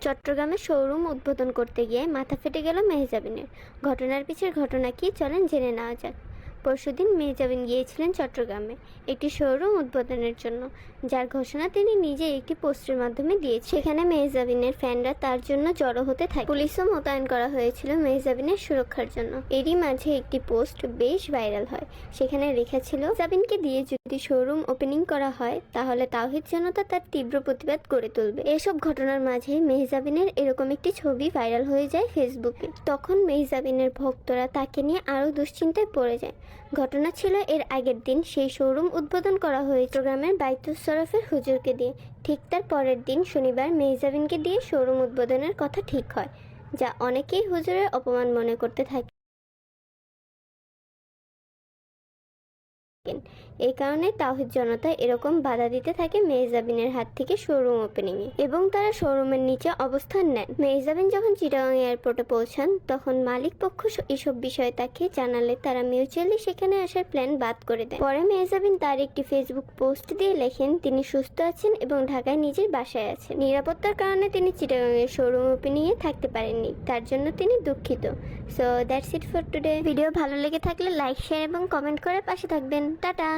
চট্টগ্রামে শোরুম উদ্বোধন করতে গিয়ে মাথা ফেটে গেল মেহজাবিনের। ঘটনার পিছের ঘটনা কি, চলেন জেনে নেওয়া যাক। পরশুদিন মেহজাবিন গিয়েছিলেন চট্টগ্রামে একটি শোরুম উদ্বোধনের জন্য, যার ঘোষণা তিনি নিজে একটি পোস্টের মাধ্যমে দিয়েছেন। সেখানে মেহজাবিনের ফ্যানরা তার জন্য জড়ো হতে থাকে। পুলিশও মোতায়েন করা হয়েছিল মেহজাবিনের সুরক্ষার জন্য। এরই মাঝে একটি পোস্ট বেশ ভাইরাল হয়। সেখানে লেখা ছিল, মেহজাবিনকে দিয়ে যদি শোরুম ওপেনিং করা হয় তাহলে তাওহীদ জনতা তার তীব্র প্রতিবাদ করে তুলবে। এসব ঘটনার মাঝে মেহজাবিনের এরকম একটি ছবি ভাইরাল হয়ে যায় ফেসবুকে। তখন মেহজাবিনের ভক্তরা তাকে নিয়ে আরও দুশ্চিন্তায় পড়ে যায়। ঘটনা ছিল, এর আগের দিন সেই শোরুম উদ্বোধন করা হয়েছে চট্টগ্রামের বাইতুস শরফের হুজুরকে দিয়ে। ঠিক তার পরের দিন শনিবার মেহজাবিনকে দিয়ে শোরুম উদ্বোধনের কথা ঠিক হয়, যা অনেকেই হুজুরের অপমান মনে করতে থাকে। এই কারণে তাওহীদ জনতা এরকম বাধা দিতে থাকে মেহজাবিনের হাত থেকে শোরুম ওপেনিংয়ে, এবং তারা শোরুমের নিচে অবস্থান নেন। মেহজাবিন যখন চিটাগাং এয়ারপোর্টে পৌঁছান তখন মালিক পক্ষ এসব বিষয়ে তাকে জানালে তারা মিউচুয়ালি সেখানে আসার প্ল্যান বাদ করে দেন। পরে মেহজাবিন তার একটি ফেসবুক পোস্ট দিয়ে লেখেন তিনি সুস্থ আছেন এবং ঢাকায় নিজের বাসায় আছেন। নিরাপত্তার কারণে তিনি চিটাগাং এর শোরুম ওপেনিংয়ে থাকতে পারেননি, তার জন্য তিনি দুঃখিত। So that's it for today. Video ভালো লেগে থাকলে লাইক, শেয়ার এবং কমেন্ট করে পাশে থাকবেন। টাটা।